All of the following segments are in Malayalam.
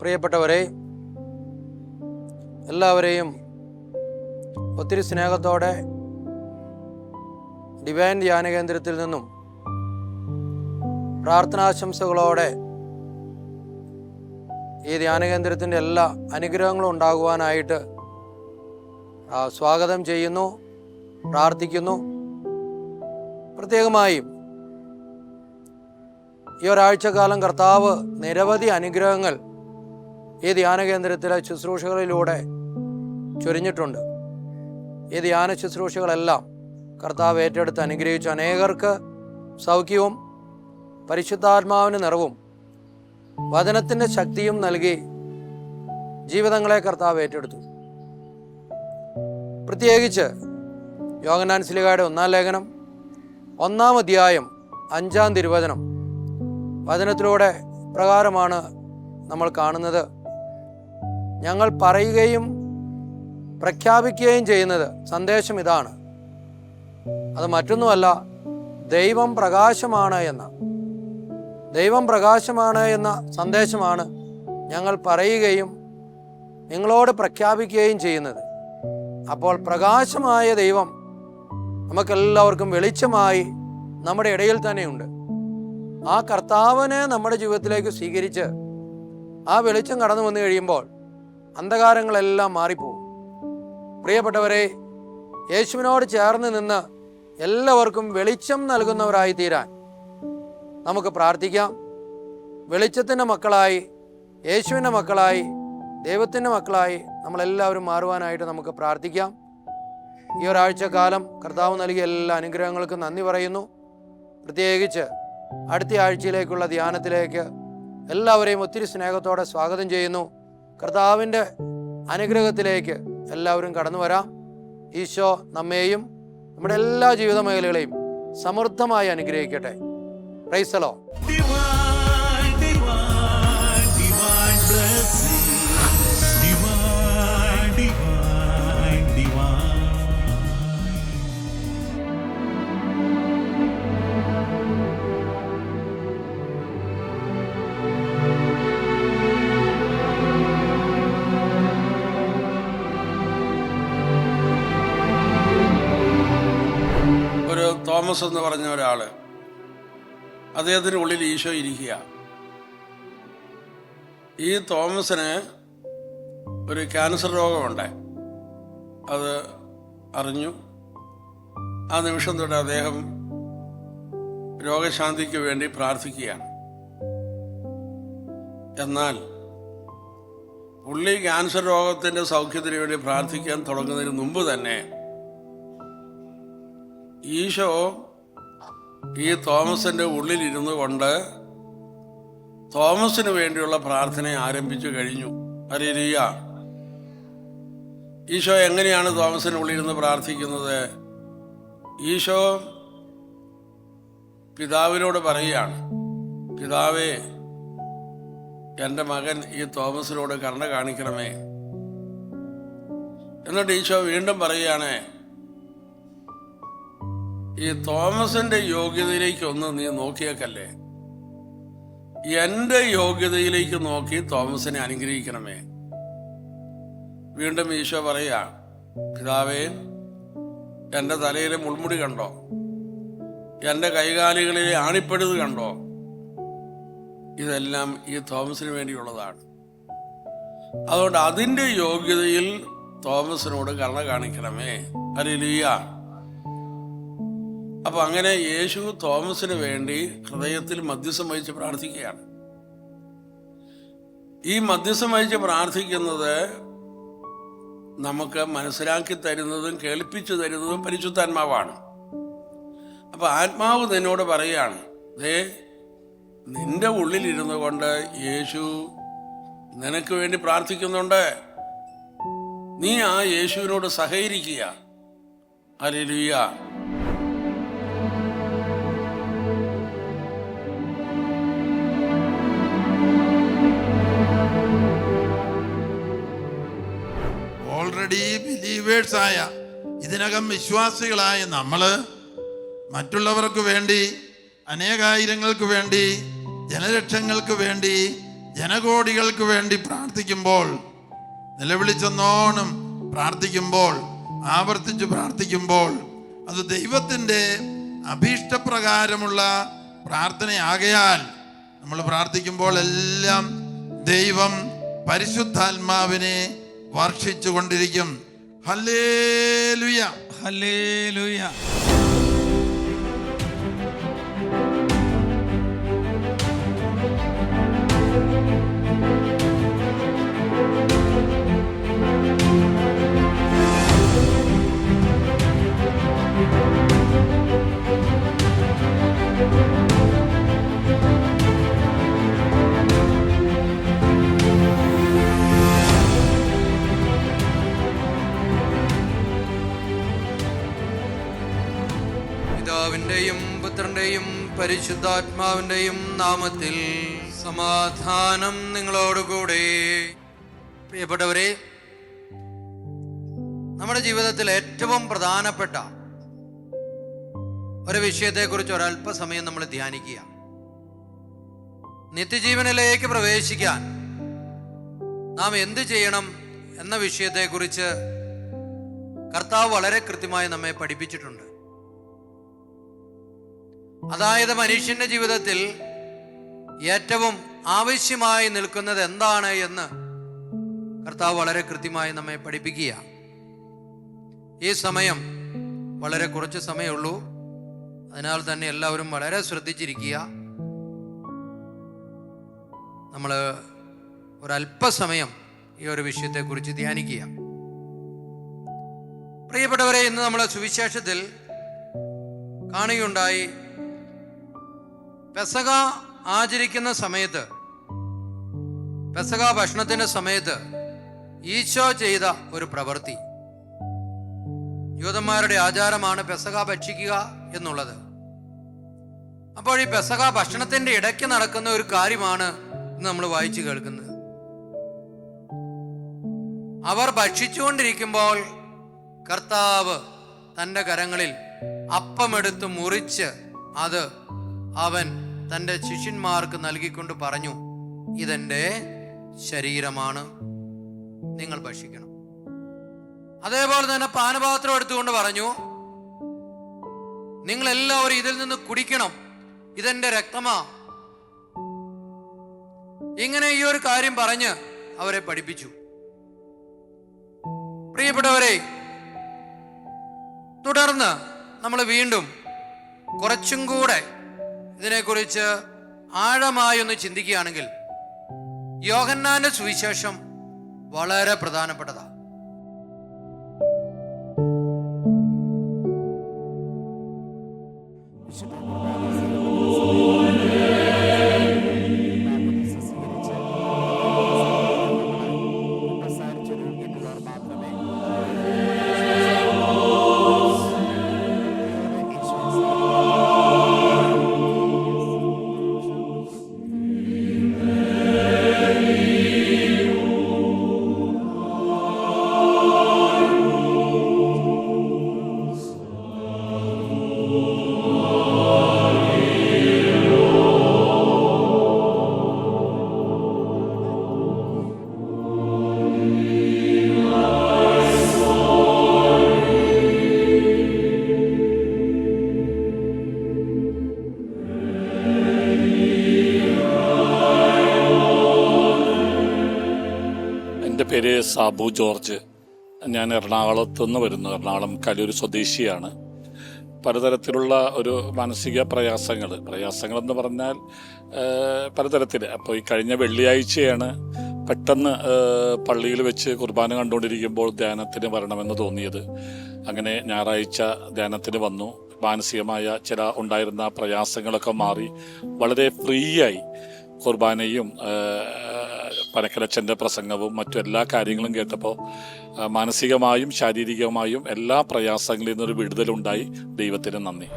പ്രിയപ്പെട്ടവരെ, എല്ലാവരെയും ഒത്തിരി സ്നേഹത്തോടെ ഡിവൈൻ ധ്യാന കേന്ദ്രത്തിൽ നിന്നും പ്രാർത്ഥനാശംസകളോടെ ഈ ധ്യാന കേന്ദ്രത്തിൻ്റെ എല്ലാ അനുഗ്രഹങ്ങളും ഉണ്ടാകുവാനായിട്ട് സ്വാഗതം ചെയ്യുന്നു, പ്രാർത്ഥിക്കുന്നു. പ്രത്യേകമായും ഈ ഒരാഴ്ചക്കാലം കർത്താവ് നിരവധി അനുഗ്രഹങ്ങൾ ഈ ധ്യാന കേന്ദ്രത്തിലെ ശുശ്രൂഷകളിലൂടെ ചൊരിഞ്ഞിട്ടുണ്ട്. ഈ ധ്യാന ശുശ്രൂഷകളെല്ലാം കർത്താവ് ഏറ്റെടുത്ത് അനുഗ്രഹിച്ചു. അനേകർക്ക് സൗഖ്യവും പരിശുദ്ധാത്മാവിന് നിറവും വചനത്തിൻ്റെ ശക്തിയും നൽകി ജീവിതങ്ങളെ കർത്താവ് ഏറ്റെടുത്തു. പ്രത്യേകിച്ച് യോഹന്നാൻ ശ്ലീഹായുടെ 1-ാം ലേഖനം 1-ാം അധ്യായം 5-ാം തിരുവചനം വചനത്തിലൂടെ പ്രകാരമാണ് നമ്മൾ കാണുന്നത്. ഞങ്ങൾ പറയുകയും പ്രഖ്യാപിക്കുകയും ചെയ്യുന്നത് സന്ദേശം ഇതാണ്, അത് മറ്റൊന്നുമല്ല, ദൈവം പ്രകാശമാണ് എന്ന സന്ദേശമാണ് ഞങ്ങൾ പറയുകയും നിങ്ങളോട് പ്രഖ്യാപിക്കുകയും ചെയ്യുന്നത്. അപ്പോൾ പ്രകാശമായ ദൈവം നമുക്കെല്ലാവർക്കും വെളിച്ചമായി നമ്മുടെ ഇടയിൽ തന്നെയുണ്ട്. ആ കർത്താവിനെ നമ്മുടെ ജീവിതത്തിലേക്ക് സ്വീകരിച്ച് ആ വെളിച്ചം കടന്നു വന്നു കഴിയുമ്പോൾ അന്ധകാരങ്ങളെല്ലാം മാറിപ്പോകും. പ്രിയപ്പെട്ടവരെ, യേശുവിനോട് ചേർന്ന് നിന്ന് എല്ലാവർക്കും വെളിച്ചം നൽകുന്നവരായി തീരാൻ നമുക്ക് പ്രാർത്ഥിക്കാം. വെളിച്ചത്തിൻ്റെ മക്കളായി, യേശുവിൻ്റെ മക്കളായി, ദൈവത്തിൻ്റെ മക്കളായി നമ്മളെല്ലാവരും മാറുവാനായിട്ട് നമുക്ക് പ്രാർത്ഥിക്കാം. ഈ ഒരാഴ്ചക്കാലം കർത്താവ് നൽകിയ എല്ലാ അനുഗ്രഹങ്ങൾക്കും നന്ദി പറയുന്നു. പ്രത്യേകിച്ച് അടുത്ത ആഴ്ചയിലേക്കുള്ള ധ്യാനത്തിലേക്ക് എല്ലാവരെയും ഒത്തിരി സ്നേഹത്തോടെ സ്വാഗതം ചെയ്യുന്നു. കർത്താവിൻ്റെ അനുഗ്രഹത്തിലേക്ക് എല്ലാവരും കടന്നു വരാം. ഈശോ നമ്മെയും നമ്മുടെ എല്ലാ ജീവിത മേഖലകളെയും സമൃദ്ധമായി അനുഗ്രഹിക്കട്ടെ. Price the Lord. തോമസ് എന്ന് പറഞ്ഞ ഒരാൾ, അദ്ദേഹത്തിന് ഉള്ളിൽ ഈശോ ഇരിക്കുക. ഈ തോമസിന് ഒരു ക്യാൻസർ രോഗമുണ്ട്. അത് അറിഞ്ഞു. ആ നിമിഷം തൊട്ട് അദ്ദേഹം രോഗശാന്തിക്ക് വേണ്ടി പ്രാർത്ഥിക്കുകയാണ്. എന്നാൽ പുള്ളി ക്യാൻസർ രോഗത്തിൻ്റെ സൗഖ്യത്തിന് വേണ്ടി പ്രാർത്ഥിക്കാൻ തുടങ്ങുന്നതിന് മുമ്പ് തന്നെ ഈശോ ഈ തോമസിൻ്റെ ഉള്ളിലിരുന്നു കൊണ്ട് തോമസിന് വേണ്ടിയുള്ള പ്രാർത്ഥന ആരംഭിച്ചു കഴിഞ്ഞു. ഹല്ലേലൂയ. ഈശോ എങ്ങനെയാണ് തോമസിന് ഉള്ളിലിരുന്ന് പ്രാർത്ഥിക്കുന്നത്? ഈശോ പിതാവിനോട് പറയുകയാണ്, പിതാവേ, എൻ്റെ മകൻ ഈ തോമസിനോട് കരുണ കാണിക്കണമേ. എന്നിട്ട് ഈശോ വീണ്ടും പറയുകയാണ്, ഈ തോമസിന്റെ യോഗ്യതയിലേക്കൊന്ന് നീ നോക്കിയേക്കല്ലേ, എൻ്റെ യോഗ്യതയിലേക്ക് നോക്കി തോമസിനെ അനുഗ്രഹിക്കണമേ. വീണ്ടും ഈശോ പറയാ, പിതാവേ, എൻ്റെ തലയിലെ മുൾമുടി കണ്ടോ, എൻ്റെ കൈകാലുകളിലെ ആണിപ്പഴുത് കണ്ടോ, ഇതെല്ലാം ഈ തോമസിന് വേണ്ടിയുള്ളതാണ്. അതുകൊണ്ട് അതിൻ്റെ യോഗ്യതയിൽ തോമസിനോട് കരുണ കാണിക്കണമേ. ഹല്ലേലൂയ. അപ്പൊ അങ്ങനെ യേശു തോമസിന് വേണ്ടി ഹൃദയത്തിൽ മധ്യസ്ഥം വഹിച്ച് പ്രാർത്ഥിക്കുകയാണ്. ഈ മധ്യസ്ഥം വഹിച്ച് പ്രാർത്ഥിക്കുന്നത് നമുക്ക് മനസ്സിലാക്കി തരുന്നതും കേൾപ്പിച്ചു തരുന്നതും പരിശുദ്ധാത്മാവാണ്. അപ്പൊ ആത്മാവ് നിന്നോട് പറയാണ്, ദേ, നിന്റെ ഉള്ളിലിരുന്നു കൊണ്ട് യേശു നിനക്ക് വേണ്ടി പ്രാർത്ഥിക്കുന്നുണ്ട്. നീ ആ യേശുവിനോട് സഹകരിക്കുക. ഹല്ലേലൂയ. ഓൾറെഡി ബിലീവേഴ്സായ, ഇതിനകം വിശ്വാസികളായ നമ്മള് മറ്റുള്ളവർക്ക് വേണ്ടി, അനേകായിരങ്ങൾക്ക് വേണ്ടി, ജനലക്ഷങ്ങൾക്ക് വേണ്ടി ജനകോടികൾക്ക് വേണ്ടി പ്രാർത്ഥിക്കുമ്പോൾ, നിലവിളിച്ചെന്നോണം പ്രാർത്ഥിക്കുമ്പോൾ, ആവർത്തിച്ച് പ്രാർത്ഥിക്കുമ്പോൾ അത് ദൈവത്തിൻ്റെ അഭീഷ്ടപ്രകാരമുള്ള പ്രാർത്ഥനയാകയാൽ നമ്മൾ പ്രാർത്ഥിക്കുമ്പോൾ എല്ലാം ദൈവം പരിശുദ്ധാത്മാവിനെ വർഷിച്ചു കൊണ്ടിരിക്കും. Hallelujah, hallelujah. പിതാവിന്റെയും പുത്രന്റെയും പരിശുദ്ധാത്മാവിന്റെയും നാമത്തിൽ സമാധാനം നിങ്ങളോടുകൂടെ. പ്രിയപ്പെട്ടവരെ, നമ്മുടെ ജീവിതത്തിൽ ഏറ്റവും പ്രധാനപ്പെട്ട ഒരു വിഷയത്തെക്കുറിച്ച് ഒരല്പസമയം നമ്മൾ ധ്യാനിക്കുക. നിത്യജീവനിലേക്ക് പ്രവേശിക്കാൻ നാം എന്ത് ചെയ്യണം എന്ന വിഷയത്തെക്കുറിച്ച് കർത്താവ് വളരെ കൃത്യമായി നമ്മെ പഠിപ്പിച്ചിട്ടുണ്ട്. അതായത് മനുഷ്യന്റെ ജീവിതത്തിൽ ഏറ്റവും ആവശ്യമായി നിൽക്കുന്നത് എന്താണ് എന്ന് കർത്താവ് വളരെ കൃത്യമായി നമ്മെ പഠിപ്പിക്കുക. ഈ സമയം വളരെ കുറച്ച് സമയമുള്ളൂ. അതിനാൽ തന്നെ എല്ലാവരും വളരെ ശ്രദ്ധിച്ചിരിക്കുക. നമ്മൾ ഒരല്പസമയം ഈ ഒരു വിഷയത്തെക്കുറിച്ച് ധ്യാനിക്കുക. പ്രിയപ്പെട്ടവരെ, ഇന്ന് നമ്മളെ സുവിശേഷത്തിൽ കാണുകയുണ്ടായി, പെസഹ ആചരിക്കുന്ന സമയത്ത്, പെസഹ ഭക്ഷണത്തിന്റെ സമയത്ത് ഈശോ ചെയ്ത ഒരു പ്രവൃത്തി. യൂദന്മാരുടെ ആചാരമാണ് പെസഹ ഭക്ഷിക്കുക എന്നുള്ളത്. അപ്പോൾ ഈ പെസഹ ഭക്ഷണത്തിന്റെ ഇടയ്ക്ക് നടക്കുന്ന ഒരു കാര്യമാണ് ഇന്ന് നമ്മൾ വായിച്ചു കേൾക്കുന്നത്. അവർ ഭക്ഷിച്ചുകൊണ്ടിരിക്കുമ്പോൾ കർത്താവ് തൻ്റെ കരങ്ങളിൽ അപ്പമെടുത്ത് മുറിച്ച് അത് അവൻ തൻ്റെ ശിഷ്യന്മാർക്ക് നൽകിക്കൊണ്ട് പറഞ്ഞു, ഇതെൻ്റെ ശരീരമാണ്, നിങ്ങൾ ഭക്ഷിക്കണം. അതേപോലെ തന്നെ പാനപാത്രം എടുത്തുകൊണ്ട് പറഞ്ഞു, നിങ്ങൾ എല്ലാവരും ഇതിൽ നിന്ന് കുടിക്കണം, ഇതെന്റെ രക്തമാ. ഇങ്ങനെ ഈ ഒരു കാര്യം പറഞ്ഞ് അവരെ പഠിപ്പിച്ചു. പ്രിയപ്പെട്ടവരെ, തുടർന്ന് നമ്മൾ വീണ്ടും കുറച്ചും കൂടെ ഇതിനെക്കുറിച്ച് ആഴമായി ഒന്ന് ചിന്തിക്കുകയാണെങ്കിൽ യോഹന്നാന്റെ സുവിശേഷം വളരെ പ്രധാനപ്പെട്ടതാണ്. പേര് സാബു ജോർജ്. ഞാൻ എറണാകുളത്തു നിന്ന് വരുന്നു. എറണാകുളം കലൂർ സ്വദേശിയാണ്. പലതരത്തിലുള്ള ഒരു മാനസിക പ്രയാസങ്ങളെന്ന് പറഞ്ഞാൽ പലതരത്തിൽ. അപ്പോൾ ഈ കഴിഞ്ഞ വെള്ളിയാഴ്ചയാണ് പെട്ടെന്ന് പള്ളിയിൽ വെച്ച് കുർബാന കണ്ടുകൊണ്ടിരിക്കുമ്പോൾ ധ്യാനത്തിന് വരണമെന്ന് തോന്നിയത്. അങ്ങനെ ഞായറാഴ്ച ധ്യാനത്തിന് വന്നു. മാനസികമായ ചില ഉണ്ടായിരുന്ന പ്രയാസങ്ങളൊക്കെ മാറി വളരെ ഫ്രീ ആയി കുർബാനയും പനക്കലച്ചൻ്റെ പ്രസംഗവും മറ്റു എല്ലാ കാര്യങ്ങളും കേട്ടപ്പോൾ മാനസികമായും ശാരീരികമായും എല്ലാ പ്രയാസങ്ങളിൽ നിന്നൊരു വിടുതലുണ്ടായി. ദൈവത്തിന് നന്ദി.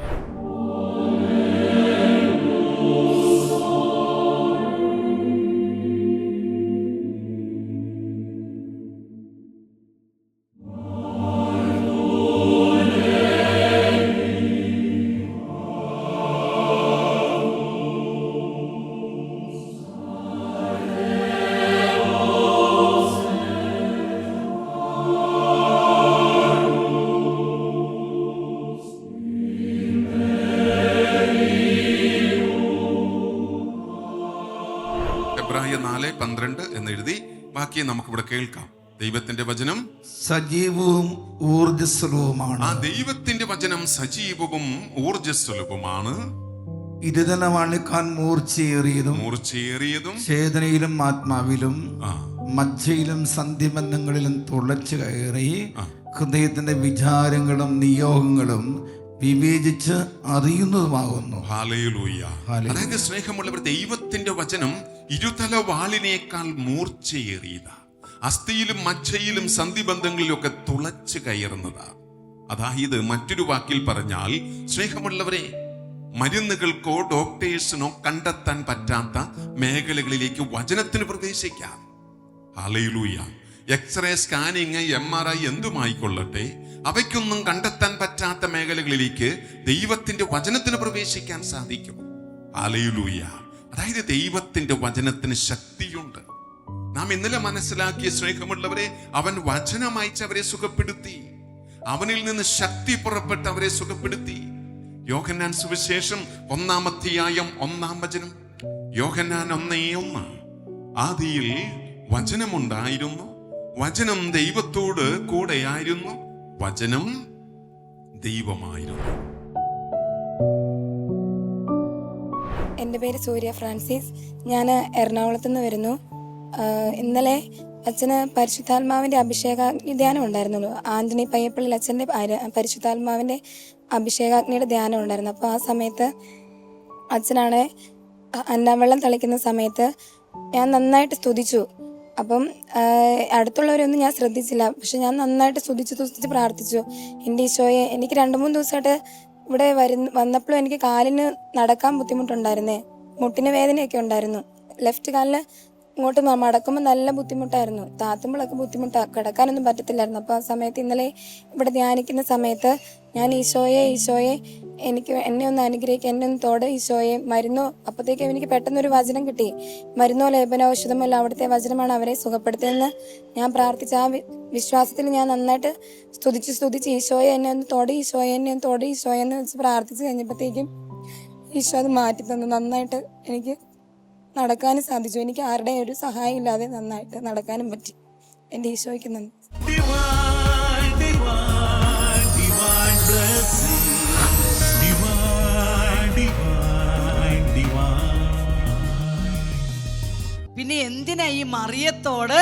എബ്രായ 4:12 എന്നെഴുതി ബാക്കി നമുക്കിവിടെ കേൾക്കാം. ദൈവത്തിന്റെ വചനം സജീവവും ഊർജ്ജസ്വലവുമാണ്. ആ ദൈവത്തിന്റെ വചനം സജീവവും ഊർജ്ജസ്വലവുമാണ്, ഇരുതലവാളിക്കാൻ മൂർച്ചയേറിയതും ചേതനയിലും ആത്മാവിലും മജ്ജയിലും സന്ധിബന്ധങ്ങളിലും തുളച്ചു കയറി ഹൃദയത്തിന്റെ വിചാരങ്ങളും നിയോഗങ്ങളും വിവേചിച്ച് അറിയുന്നതുമാകുന്നു. ഹല്ലേലൂയ. അതായത് സ്നേഹമുള്ളവർ, ദൈവത്തിന്റെ വചനം ഇരുതല വാളിനേക്കാൾ മൂർച്ചയേറിയതാ, അസ്ഥിയിലും മജ്ജയിലും സന്ധിബന്ധങ്ങളിലും ഒക്കെ തുളച്ചു കയറുന്നതാ. അതായത് മറ്റൊരു വാക്കിൽ പറഞ്ഞാൽ സ്നേഹമുള്ളവരെ, മരുന്നുകൾക്കോ ഡോക്ടേഴ്സിനോ കണ്ടെത്താൻ പറ്റാത്ത മേഖലകളിലേക്ക് വചനത്തിന് പ്രവേശിക്കാം. ഹല്ലേലൂയ. എക്സ്റേ, സ്കാനിങ്, MRI എന്തുമായിക്കൊള്ളട്ടെ, അവയ്ക്കൊന്നും കണ്ടെത്താൻ പറ്റാത്ത മേഖലകളിലേക്ക് ദൈവത്തിന്റെ വചനത്തിന് പ്രവേശിക്കാൻ സാധിക്കും. ഹല്ലേലൂയ. അതായത് ദൈവത്തിന്റെ വചനത്തിന് ശക്തിയുണ്ട്. നാം ഇന്നലെ മനസ്സിലാക്കിയ സ്നേഹമുള്ളവരെ, അവൻ വചനം അയച്ച് അവരെ സുഖപ്പെടുത്തി, അവനിൽ നിന്ന് ശക്തി പുറപ്പെട്ട് അവരെ സുഖപ്പെടുത്തി. യോഹന്നാൻ സുവിശേഷം 1-ാം അധ്യായം 1-ാം വചനം. യോഹന്നാൻ 1:1. ആദിയിൽ വചനമുണ്ടായിരുന്നു, വചനം ദൈവത്തോട് കൂടെയായിരുന്നു, വചനം ദൈവമായിരുന്നു. എൻ്റെ പേര് സൂര്യ ഫ്രാൻസിസ്. ഞാൻ എറണാകുളത്ത് നിന്ന് വരുന്നു. ഇന്നലെ അച്ഛന് പരിശുദ്ധാത്മാവിൻ്റെ അഭിഷേകാഗ്നി ധ്യാനം ഉണ്ടായിരുന്നല്ലോ. ആന്റണി പയ്യപ്പള്ളിൽ അച്ഛൻ്റെ പരിശുദ്ധാത്മാവിൻ്റെ അഭിഷേകാഗ്നിയുടെ ധ്യാനം ഉണ്ടായിരുന്നു. അപ്പോൾ ആ സമയത്ത് അച്ഛനാണ് അന്നാവെള്ളം തളിക്കുന്ന സമയത്ത് ഞാൻ നന്നായിട്ട് സ്തുതിച്ചു. അപ്പം അടുത്തുള്ളവരൊന്നും ഞാൻ ശ്രദ്ധിച്ചില്ല, പക്ഷെ ഞാൻ നന്നായിട്ട് സ്തുതിച്ച് പ്രാർത്ഥിച്ചു. എൻ്റെ ഈശോയെ, എനിക്ക് 2-3 ദിവസമായിട്ട് ഇവിടെ വന്നപ്പോഴും എനിക്ക് കാലിന് നടക്കാൻ ബുദ്ധിമുട്ടുണ്ടായിരുന്നേ, മുട്ടിന് വേദനയൊക്കെ ഉണ്ടായിരുന്നു. ലെഫ്റ്റ് കാലിന് ഇങ്ങോട്ട് മടക്കുമ്പോൾ നല്ല ബുദ്ധിമുട്ടായിരുന്നു, താത്തുമ്പോഴൊക്കെ ബുദ്ധിമുട്ടാണ്, കിടക്കാനൊന്നും പറ്റത്തില്ലായിരുന്നു. അപ്പോൾ ആ സമയത്ത് ഇന്നലെ ഇവിടെ ധ്യാനിക്കുന്ന സമയത്ത് ഞാൻ ഈശോയെ എന്നെ ഒന്ന് അനുഗ്രഹിക്കുക, എന്നെ ഒന്ന് തൊട് ഈശോയെ, മരുന്നോ, അപ്പോഴത്തേക്കും എനിക്ക് പെട്ടെന്നൊരു വചനം കിട്ടി, മരുന്നോ ലേപനോ ഔഷധമോ അല്ല, അവിടുത്തെ വചനമാണ് അവരെ സുഖപ്പെടുത്തിയെന്ന് ഞാൻ പ്രാർത്ഥിച്ച ആ വിശ്വാസത്തിൽ ഞാൻ നന്നായിട്ട് സ്തുതിച്ച് ഈശോയെ എന്നെ ഒന്ന് തൊട്, ഈശോയെ എന്നെ ഒന്ന് തൊട്, ഈശോയെന്ന് വെച്ച് പ്രാർത്ഥിച്ച് കഴിഞ്ഞപ്പോഴത്തേക്കും ഈശോ അത് മാറ്റി തന്നു. നന്നായിട്ട് എനിക്ക് നടക്കാനും സാധിച്ചു. എനിക്ക് ആരുടെയും ഒരു സഹായം ഇല്ലാതെ നന്നായിട്ട് നടക്കാനും പറ്റി. എൻ്റെ ഈശോയ്ക്ക് നന്ദി. പിന്നെ എന്തിനാ ഈ മറിയത്തോട്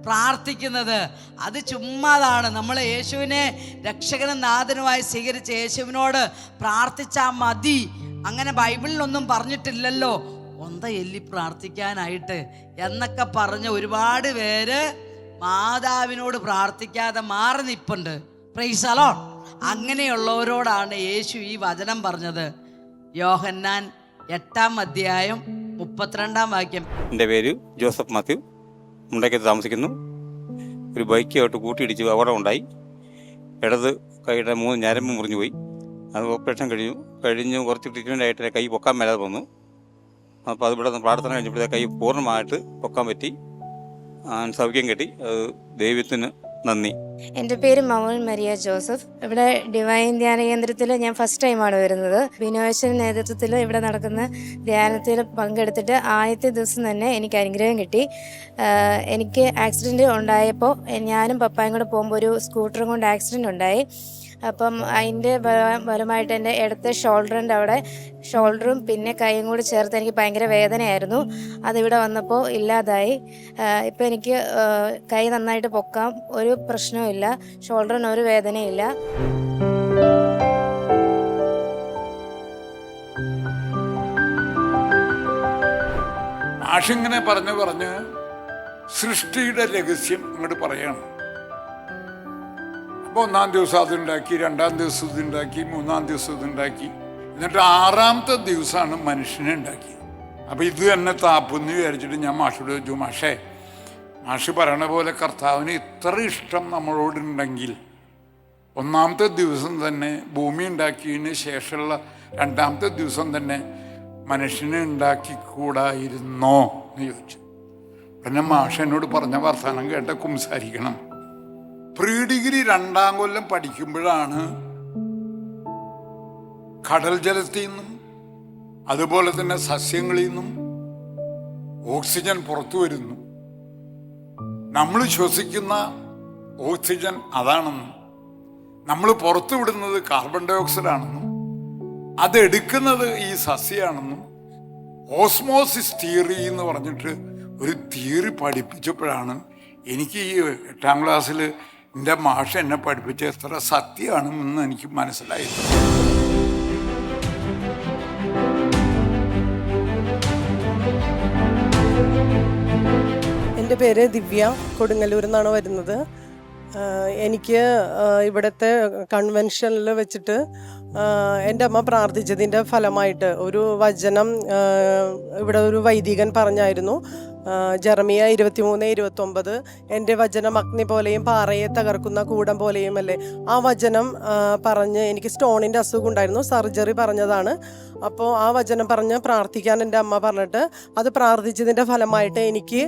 പ്രാർത്ഥിക്കുന്നത്? അത് ചുമ്മാതാണ്. നമ്മൾ യേശുവിനെ രക്ഷകനും നാഥനുമായി സ്വീകരിച്ച യേശുവിനോട് പ്രാർത്ഥിച്ചാൽ മതി, അങ്ങനെ ബൈബിളിലൊന്നും പറഞ്ഞിട്ടില്ലല്ലോ എല്ലി പ്രാർത്ഥിക്കാനായിട്ട് എന്നൊക്കെ പറഞ്ഞ് ഒരുപാട് പേര് മാതാവിനോട് പ്രാർത്ഥിക്കാതെ മാറി നിൽപ്പുണ്ട്. Praise the lord. അങ്ങനെയുള്ളവരോടാണ് യേശു ഈ വചനം പറഞ്ഞത്. യോഹന്നാൻ 8-ാം അധ്യായം 32-ാം വാക്യം. എൻ്റെ പേര് ജോസഫ് മാത്യു, മുണ്ടക്കത്ത് താമസിക്കുന്നു. ഒരു ബൈക്കായിട്ട് കൂട്ടിയിടിച്ച് അപകടം ഉണ്ടായി. ഇടത് കൈയുടെ 3 ഞരമ്പ് മുറിഞ്ഞു പോയി. അത് ഓപ്പറേഷൻ കഴിഞ്ഞു കുറച്ച് ട്രീറ്റ്മെൻ്റ് ആയിട്ട് കൈ പൊക്കാൻ മേലാതെ വന്നു. അപ്പോൾ അത് ഇവിടെ പ്രാർത്ഥന കഴിഞ്ഞപ്പോഴത്തെ കൈ പൂർണ്ണമായിട്ട് പൊക്കാൻ പറ്റി, സൗഖ്യം കിട്ടി. അത് ദൈവത്തിന് നന്ദി. എൻ്റെ പേര് മൗൻ മരിയ ജോസഫ്. ഇവിടെ ഡിവൈൻ ധ്യാന കേന്ദ്രത്തിൽ ഞാൻ ഫസ്റ്റ് ടൈമാണ് വരുന്നത്. ബിനോയച്ചൻ്റെ നേതൃത്വത്തിൽ ഇവിടെ നടക്കുന്ന ധ്യാനത്തിൽ പങ്കെടുത്തിട്ട് ആദ്യത്തെ ദിവസം തന്നെ എനിക്ക് അനുഗ്രഹം കിട്ടി. എനിക്ക് ആക്സിഡൻറ്റ് ഉണ്ടായപ്പോൾ ഞാനും പപ്പായും കൂടെ പോകുമ്പോൾ ഒരു സ്കൂട്ടറും കൊണ്ട് ആക്സിഡൻറ്റ് ഉണ്ടായി. അപ്പം അതിൻ്റെ ഫലമായിട്ട് എൻ്റെ ഇടത്തെ ഷോൾഡറിൻ്റെ അവിടെ ഷോൾഡറും പിന്നെ കൈയും കൂടി ചേർത്ത് എനിക്ക് ഭയങ്കര വേദനയായിരുന്നു. അതിവിടെ വന്നപ്പോൾ ഇല്ലാതായി. ഇപ്പം എനിക്ക് കൈ നന്നായിട്ട് പൊക്കാം, ഒരു പ്രശ്നവുമില്ല, ഷോൾഡറിന് ഒരു വേദനയില്ല. ആഷിങ്ങനെ പറഞ്ഞ് സൃഷ്ടിയുടെ രഹസ്യം ഇങ്ങോട്ട് പറയണം. അപ്പോൾ 1-ാം ദിവസം അതുണ്ടാക്കി, 2-ാം ദിവസം ഇതുണ്ടാക്കി, 3-ാം ദിവസം ഇതുണ്ടാക്കി, എന്നിട്ട് 6-ാമത്തെ ദിവസമാണ് മനുഷ്യനെ ഉണ്ടാക്കി. അപ്പോൾ ഇത് തന്നെ താപ്പെന്ന് വിചാരിച്ചിട്ട് ഞാൻ മാഷോട് ചോദിച്ചു, മാഷ് പറയണ പോലെ കർത്താവിന് ഇത്ര ഇഷ്ടം നമ്മളോടുണ്ടെങ്കിൽ 1-ാമത്തെ ദിവസം തന്നെ ഭൂമി ഉണ്ടാക്കിയതിന് ശേഷമുള്ള 2-ാമത്തെ ദിവസം തന്നെ മനുഷ്യനെ ഉണ്ടാക്കിക്കൂടായിരുന്നോ എന്ന് ചോദിച്ചു. പിന്നെ മാഷ് എന്നോട് പറഞ്ഞ വർത്തമാനം കേട്ട കുംസാരിക്കണം. പ്രീ ഡിഗ്രി 2-ാം കൊല്ലം പഠിക്കുമ്പോഴാണ് കടൽ ജലത്തിൽ നിന്നും അതുപോലെ തന്നെ സസ്യങ്ങളിൽ നിന്നും ഓക്സിജൻ പുറത്തു വരുന്നു. നമ്മൾ ശ്വസിക്കുന്ന ഓക്സിജൻ അതാണെന്നും നമ്മൾ പുറത്തു വിടുന്നത് കാർബൺ ഡൈ ഓക്സൈഡ് ആണെന്നും അതെടുക്കുന്നത് ഈ സസ്യമാണെന്നും ഓസ്മോസിസ് തിയറി എന്ന് പറഞ്ഞിട്ട് ഒരു തിയറി പഠിപ്പിച്ചപ്പോഴാണ് എനിക്ക് ഈ 8ാം ക്ലാസ്സിൽ എൻ്റെ മാഷ് എന്നെ പഠിപ്പിച്ച എത്ര സത്യമാണെന്ന് എനിക്ക് മനസ്സിലായത്. എൻ്റെ പേര് ദിവ്യ, കൊടുങ്ങല്ലൂരിൽ നിന്നാണ് വരുന്നത്. എനിക്ക് ഇവിടുത്തെ കൺവെൻഷനിൽ വെച്ചിട്ട് എൻ്റെ അമ്മ പ്രാർത്ഥിച്ചതിൻ്റെ ഫലമായിട്ട് ഒരു വചനം ഇവിടെ ഒരു വൈദികൻ പറഞ്ഞായിരുന്നു. ജെറമിയ 23:29 എൻ്റെ വചനം അഗ്നി പോലെയും പാറയെ തകർക്കുന്ന കൂടം പോലെയും അല്ലേ. ആ വചനം പറഞ്ഞ് എനിക്ക് സ്റ്റോണിൻ്റെ അസുഖം ഉണ്ടായിരുന്നു, സർജറി പറഞ്ഞതാണ്. അപ്പോൾ ആ വചനം പറഞ്ഞ് പ്രാർത്ഥിക്കാൻ എൻ്റെ അമ്മ പറഞ്ഞിട്ട് അത് പ്രാർത്ഥിച്ചതിൻ്റെ ഫലമായിട്ട് എനിക്ക്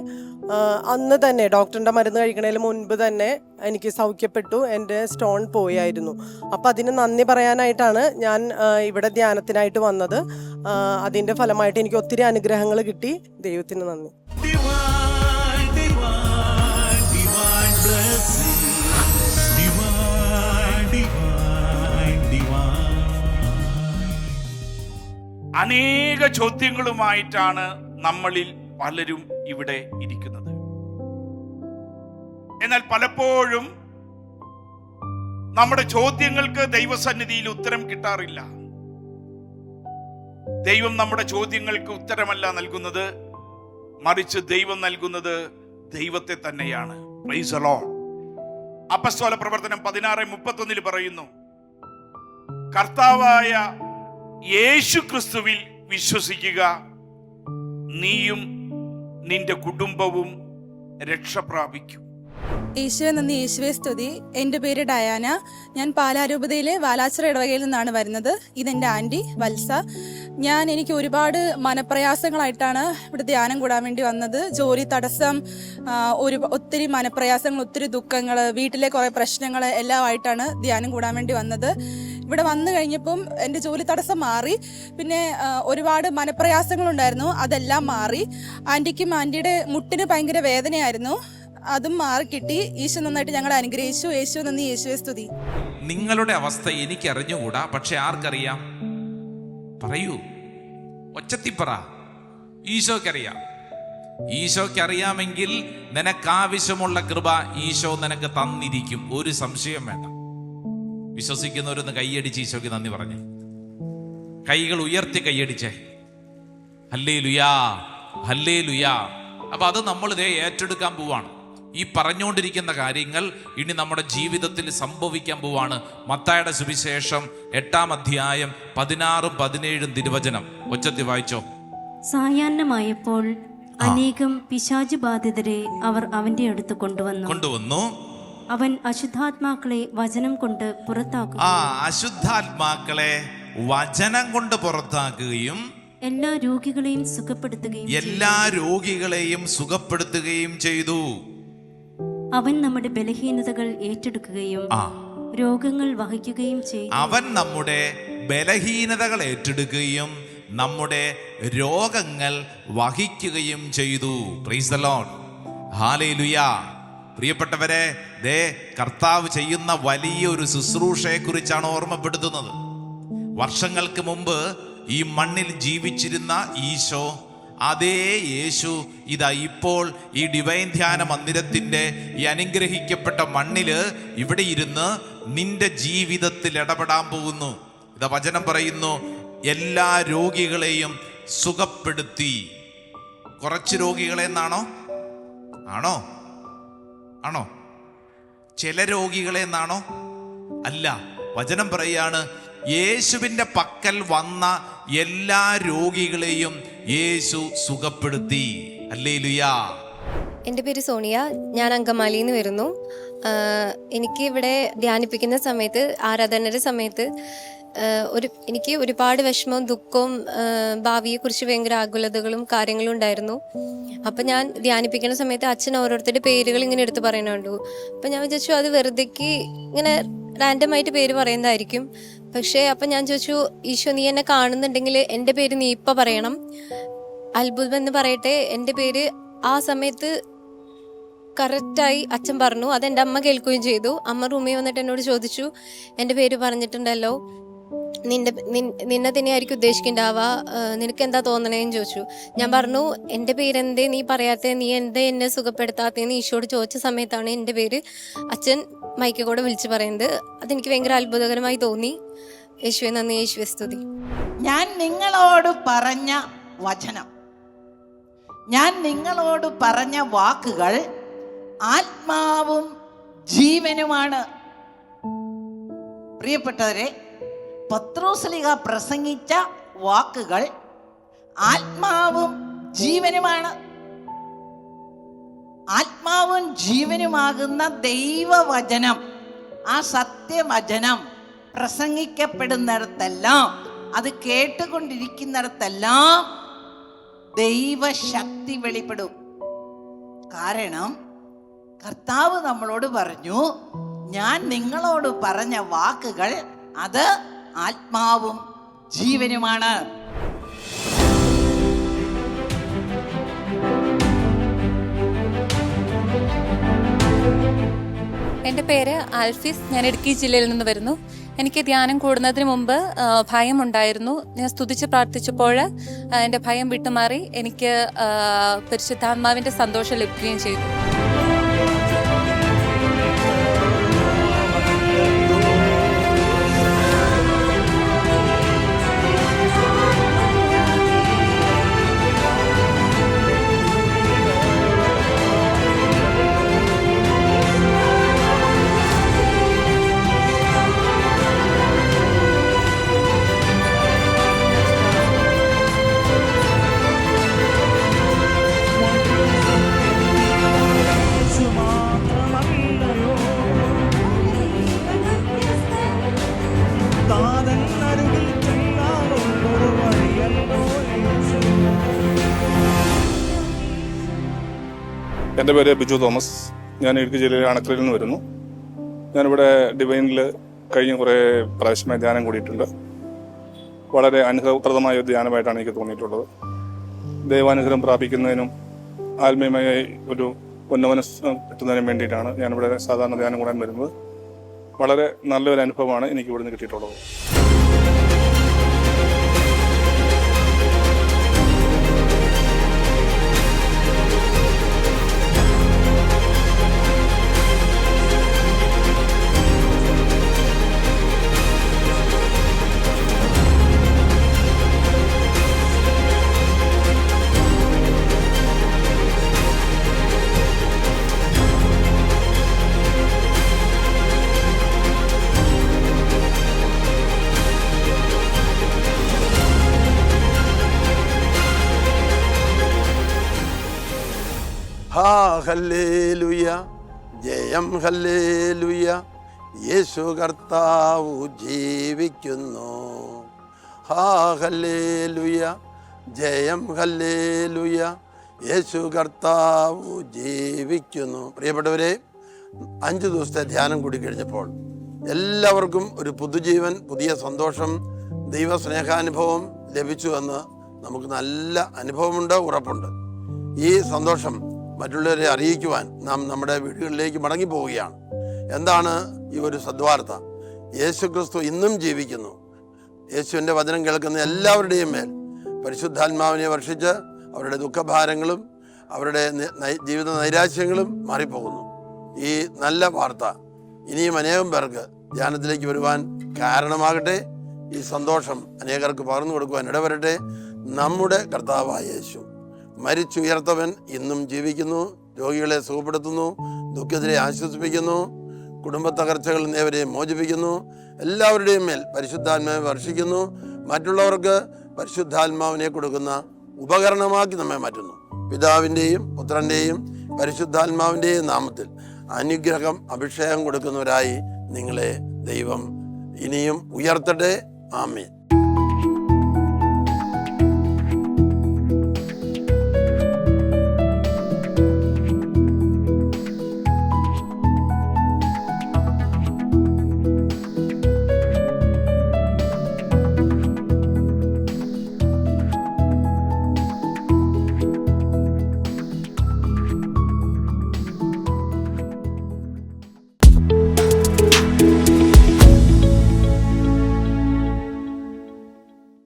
അന്ന് തന്നെ ഡോക്ടറിൻ്റെ മരുന്ന് കഴിക്കുന്നതിന് മുൻപ് തന്നെ എനിക്ക് സൗഖ്യപ്പെട്ടു, എൻ്റെ സ്റ്റോൺ പോയായിരുന്നു. അപ്പം അതിന് നന്ദി പറയാനായിട്ടാണ് ഞാൻ ഇവിടെ ധ്യാനത്തിനായിട്ട് വന്നത്. അതിൻ്റെ ഫലമായിട്ട് എനിക്ക് ഒത്തിരി അനുഗ്രഹങ്ങൾ കിട്ടി. ദൈവത്തിന് നന്ദി. അനേക ചോദ്യങ്ങളുമായിട്ടാണ് നമ്മളിൽ പലരും ഇവിടെ ഇരിക്കുന്നത്. എന്നാൽ പലപ്പോഴും നമ്മുടെ ചോദ്യങ്ങൾക്ക് ദൈവസന്നിധിയിൽ ഉത്തരം കിട്ടാറില്ല. ദൈവം നമ്മുടെ ചോദ്യങ്ങൾക്ക് ഉത്തരമല്ല നൽകുന്നത്, മറിച്ച് ദൈവം നൽകുന്നത് ദൈവത്തെ തന്നെയാണ്. Price the Lord. അപ്പസ്തോല പ്രവർത്തനം 16:31 പറയുന്നു, കർത്താവായ യേശു ക്രിസ്തുവിൽ വിശ്വസിക്കുക, നീയും നിന്റെ കുടുംബവും രക്ഷ പ്രാപിക്കും. യേശുവെ നന്ദി, യേശുവെ സ്തുതി. എൻ്റെ പേര് ഡയാന. ഞാൻ പാലാരൂപതയിലെ വാലാച്ചിറ ഇടവകയിൽ നിന്നാണ് വരുന്നത്. ഇതെൻ്റെ ആൻറ്റി വത്സ. എനിക്ക് ഒരുപാട് മനപ്രയാസങ്ങളായിട്ടാണ് ഇവിടെ ധ്യാനം കൂടാൻ വേണ്ടി വന്നത്. ജോലി തടസ്സം, ഒത്തിരി മനപ്രയാസങ്ങൾ, ഒത്തിരി ദുഃഖങ്ങൾ, വീട്ടിലെ കുറേ പ്രശ്നങ്ങൾ എല്ലാമായിട്ടാണ് ധ്യാനം കൂടാൻ വേണ്ടി വന്നത്. ഇവിടെ വന്നു കഴിഞ്ഞപ്പം എൻ്റെ ജോലി തടസ്സം മാറി. പിന്നെ ഒരുപാട് മനപ്രയാസങ്ങളുണ്ടായിരുന്നു, അതെല്ലാം മാറി. ആൻറ്റിക്കും ആൻറ്റിയുടെ മുട്ടിന് ഭയങ്കര വേദനയായിരുന്നു, അതും മാറി കിട്ടി. ഈശോ നന്നായിട്ട് ഞങ്ങളെ അനുഗ്രഹിച്ചു. യേശു നന്ദി, യേശുവെ സ്തുതി. നിങ്ങളുടെ അവസ്ഥ എനിക്ക് അറിഞ്ഞുകൂടാ, പക്ഷെ ആർക്കറിയാം? പറയൂ, ഒച്ചത്തിപ്പറ. ഈശോക്കറിയാം. ഈശോക്കറിയാമെങ്കിൽ നിനക്കാവശ്യമുള്ള കൃപ ഈശോ നിനക്ക് തന്നിരിക്കും, ഒരു സംശയം വേണ്ട. വിശ്വസിക്കുന്നവരൊന്ന് കൈയടിച്ച് ഈശോയ്ക്ക് നന്ദി പറഞ്ഞേ. കൈകൾ ഉയർത്തി കൈയടിച്ചേ. ഹല്ലേലൂയാ, ഹല്ലേലൂയാ. അപ്പൊ അത് നമ്മൾ ഇതേ ഏറ്റെടുക്കാൻ പോവാണ്. ഈ പറഞ്ഞുകൊണ്ടിരിക്കുന്ന കാര്യങ്ങൾ ഇനി നമ്മുടെ ജീവിതത്തിൽ സംഭവിക്കാൻ പോവാണ്. മത്തായിയുടെ സുവിശേഷം 8-ാം അധ്യായം 16-17 തിരുവചനം ഒച്ചത്തി വായിച്ചോ. സായാഹ്നമായപ്പോൾ അനേകം പിശാച് ബാധിതരെ അവർ അവന്റെ അടുത്ത് കൊണ്ടുവന്നു. അവൻ അശുദ്ധാത്മാക്കളെ വചനം കൊണ്ട് പുറത്താക്കും. അശുദ്ധാത്മാക്കളെ വചനം കൊണ്ട് പുറത്താക്കുകയും എല്ലാ രോഗികളെയും സുഖപ്പെടുത്തുകയും ചെയ്തു. അവൻ നമ്മുടെ ബലഹീനതകൾ ഏറ്റെടുക്കുകയും രോഗങ്ങൾ വഹിക്കുകയും ചെയ്തു. അവൻ നമ്മുടെ ബലഹീനതകൾ ഏറ്റെടുക്കുകയും നമ്മുടെ രോഗങ്ങൾ വഹിക്കുകയും ചെയ്തു. Praise the lord. ഹല്ലേലൂയാ. പ്രിയപ്പെട്ടവരെ, കർത്താവ് ചെയ്യുന്ന വലിയൊരു ശുശ്രൂഷയെ കുറിച്ചാണ് ഓർമ്മപ്പെടുത്തുന്നത്. വർഷങ്ങൾക്ക് മുമ്പ് ഈ മണ്ണിൽ ജീവിച്ചിരുന്ന ഈശോ, അതേ യേശു ഇതാ ഇപ്പോൾ ഈ ഡിവൈൻ ധ്യാന മന്ദിരത്തിന്റെ ഈ അനുഗ്രഹിക്കപ്പെട്ട മണ്ണില് ഇവിടെ ഇരുന്ന് നിന്റെ ജീവിതത്തിൽ ഇടപെടാൻ പോകുന്നു. ഇതാ വചനം പറയുന്നു, എല്ലാ രോഗികളെയും സുഖപ്പെടുത്തി. കുറച്ച് രോഗികളെ എന്നാണോ? ആണോ? ചില രോഗികളെ എന്നാണോ? അല്ല. വചനം പറയാണ്, യേശുവിൻ്റെ പക്കൽ വന്ന എല്ലാ രോഗികളെയും യേശു സുഖപ്പെടുത്തി. ഹല്ലേലൂയാ. എൻ്റെ പേര് സോണിയ. ഞാൻ അങ്കമാലിയിൽ നിന്ന് വരുന്നു. എനിക്ക് ഇവിടെ ധ്യാനിപ്പിക്കുന്ന സമയത്ത്, ആരാധനയുടെ സമയത്ത് എനിക്ക് ഒരുപാട് വിഷമവും ദുഃഖവും ഭാവിയെക്കുറിച്ച് ഭയങ്കര ആകുലതകളും കാര്യങ്ങളും ഉണ്ടായിരുന്നു. അപ്പം ഞാൻ ധ്യാനിപ്പിക്കുന്ന സമയത്ത് അച്ഛൻ ഓരോരുത്തരുടെ പേരുകൾ ഇങ്ങനെ എടുത്ത് പറയുന്നുണ്ടു. അപ്പം ഞാൻ വിചാരിച്ചു അത് വെറുതെക്ക് ഇങ്ങനെ റാൻഡമായിട്ട് പേര് പറയുന്നതായിരിക്കും. പക്ഷേ അപ്പം ഞാൻ ചോദിച്ചു, ഈശോ നീ എന്നെ കാണുന്നുണ്ടെങ്കിൽ എൻ്റെ പേര് നീ ഇപ്പം പറയണം, അത്ഭുതം എന്ന് പറയട്ടെ, എൻ്റെ പേര് ആ സമയത്ത് കറക്റ്റായി അച്ഛൻ പറഞ്ഞു. അതെൻ്റെ അമ്മ കേൾക്കുകയും ചെയ്തു. അമ്മ റൂമിൽ വന്നിട്ട് എന്നോട് ചോദിച്ചു, എൻ്റെ പേര് പറഞ്ഞിട്ടുണ്ടല്ലോ, നിന്നെ തന്നെയായിരിക്കും ഉദ്ദേശിക്കണ്ടാവുക, നിനക്ക് എന്താ തോന്നണേന്ന് ചോദിച്ചു. ഞാൻ പറഞ്ഞു, എൻ്റെ പേരെന്തേ നീ പറയാത്തേ, നീ എന്തേ എന്നെ സുഖപ്പെടുത്താത്തേന്ന് ഈശോയോട് ചോദിച്ച സമയത്താണ് എൻ്റെ പേര് അച്ഛൻ മൈക്കിൽ കൂടെ വിളിച്ച് പറയുന്നത്. അതെനിക്ക് ഭയങ്കര അത്ഭുതകരമായി തോന്നി. യേശുവെ നന്ദി, യേശുവെ സ്തുതി. ഞാൻ നിങ്ങളോട് പറഞ്ഞ വചനം, ഞാൻ നിങ്ങളോട് പറഞ്ഞ വാക്കുകൾ ആത്മാവും ജീവനുമാണ്. പ്രിയപ്പെട്ടവരെ, പത്രോസ്ലീഹ പ്രസംഗിച്ച വാക്കുകൾ ആത്മാവും ജീവനുമാണ്. ആത്മാവും ജീവനുമാകുന്ന ദൈവവചനം, ആ സത്യവചനം പ്രസംഗിക്കപ്പെടുന്നിടത്തെല്ലാം, അത് കേട്ടുകൊണ്ടിരിക്കുന്നിടത്തെല്ലാം ദൈവശക്തി വെളിപ്പെടും. കാരണം കർത്താവ് നമ്മളോട് പറഞ്ഞു, ഞാൻ നിങ്ങളോട് പറഞ്ഞ വാക്കുകൾ അത് ആത്മാവും ജീവനുമാണ്. എൻ്റെ പേര് ആൽഫിസ്. ഞാൻ ഇടുക്കി ജില്ലയിൽ നിന്ന് വരുന്നു. എനിക്ക് ധ്യാനം കൂടുന്നതിന് മുമ്പ് ഭയമുണ്ടായിരുന്നു. ഞാൻ സ്തുതിച്ച് പ്രാർത്ഥിച്ചപ്പോൾ എൻ്റെ ഭയം വിട്ടുമാറി എനിക്ക് പരിശുദ്ധാത്മാവിൻ്റെ സന്തോഷം ലഭിക്കുകയും ചെയ്തു. എൻ്റെ പേര് ബിജു തോമസ്. ഞാൻ ഇടുക്കി ജില്ലയിലെ അണക്കരയിൽ നിന്ന് വരുന്നു. ഞാനിവിടെ ഡിവൈനിൽ കഴിഞ്ഞ കുറേ പ്രാവശ്യമായി ധ്യാനം കൂടിയിട്ടുണ്ട്. വളരെ അനുഭവപ്രദമായ ഒരു ധ്യാനമായിട്ടാണ് എനിക്ക് തോന്നിയിട്ടുള്ളത്. ദൈവാനുഗ്രഹം പ്രാപിക്കുന്നതിനും ആത്മീയമായ ഒരു ഉന്നമനം കിട്ടുന്നതിനും വേണ്ടിയിട്ടാണ് ഞാനിവിടെ സാധാരണ ധ്യാനം കൂടാൻ വരുന്നത്. വളരെ നല്ലൊരു അനുഭവമാണ് എനിക്ക് ഇവിടുന്ന് കിട്ടിയിട്ടുള്ളത്. ഹല്ലേലൂയ, ജയം ഹല്ലേലൂയ, യേശു കർത്താവ് ജീവിക്കുന്നു. ഹല്ലേലൂയ, ജയം ഹല്ലേലൂയ, യേശു കർത്താവ് ജീവിക്കുന്നു. പ്രിയപ്പെട്ടവരെ, 5 ദിവസത്തെ ധ്യാനം കൂടി കഴിഞ്ഞപ്പോൾ എല്ലാവർക്കും ഒരു പുതുജീവൻ, പുതിയ സന്തോഷം, ദൈവസ്നേഹാനുഭവം ലഭിച്ചു എന്ന് നമുക്ക് നല്ല അനുഭവമുണ്ട്, ഉറപ്പുണ്ട്. ഈ സന്തോഷം മറ്റുള്ളവരെ അറിയിക്കുവാൻ നാം നമ്മുടെ വീടുകളിലേക്ക് മടങ്ങി പോവുകയാണ്. എന്താണ് ഈ ഒരു സദ്വാർത്ത? യേശു ക്രിസ്തു ഇന്നും ജീവിക്കുന്നു. യേശുവിൻ്റെ വചനം കേൾക്കുന്ന എല്ലാവരുടെയും മേൽ പരിശുദ്ധാത്മാവിനെ വർഷിച്ച് അവരുടെ ദുഃഖഭാരങ്ങളും അവരുടെ ജീവിത നൈരാശ്യങ്ങളും മാറിപ്പോകുന്നു. ഈ നല്ല വാർത്ത ഇനിയും അനേകം പേർക്ക് ധ്യാനത്തിലേക്ക് വരുവാൻ കാരണമാകട്ടെ. ഈ സന്തോഷം അനേകർക്ക് പകർന്നു കൊടുക്കുവാൻ ഇടവരട്ടെ. നമ്മുടെ കർത്താവായ യേശു മരിച്ചുയർത്തവൻ ഇന്നും ജീവിക്കുന്നു. രോഗികളെ സുഖപ്പെടുത്തുന്നു, ദുഃഖിതരെ ആശ്വസിപ്പിക്കുന്നു, കുടുംബ തകർച്ചകളിൽ നിന്നവരെ മോചിപ്പിക്കുന്നു. എല്ലാവരുടെയും മേൽ പരിശുദ്ധാത്മാവിനെ വർഷിക്കുന്നു. മറ്റുള്ളവർക്ക് പരിശുദ്ധാത്മാവിനെ കൊടുക്കുന്ന ഉപകരണമാക്കി നമ്മെ മാറ്റുന്നു. പിതാവിൻ്റെയും പുത്രൻ്റെയും പരിശുദ്ധാത്മാവിൻ്റെയും നാമത്തിൽ അനുഗ്രഹം, അഭിഷേകം കൊടുക്കുന്നവരായി നിങ്ങളെ ദൈവം ഇനിയും ഉയർത്തട്ടെ. ആമേൻ.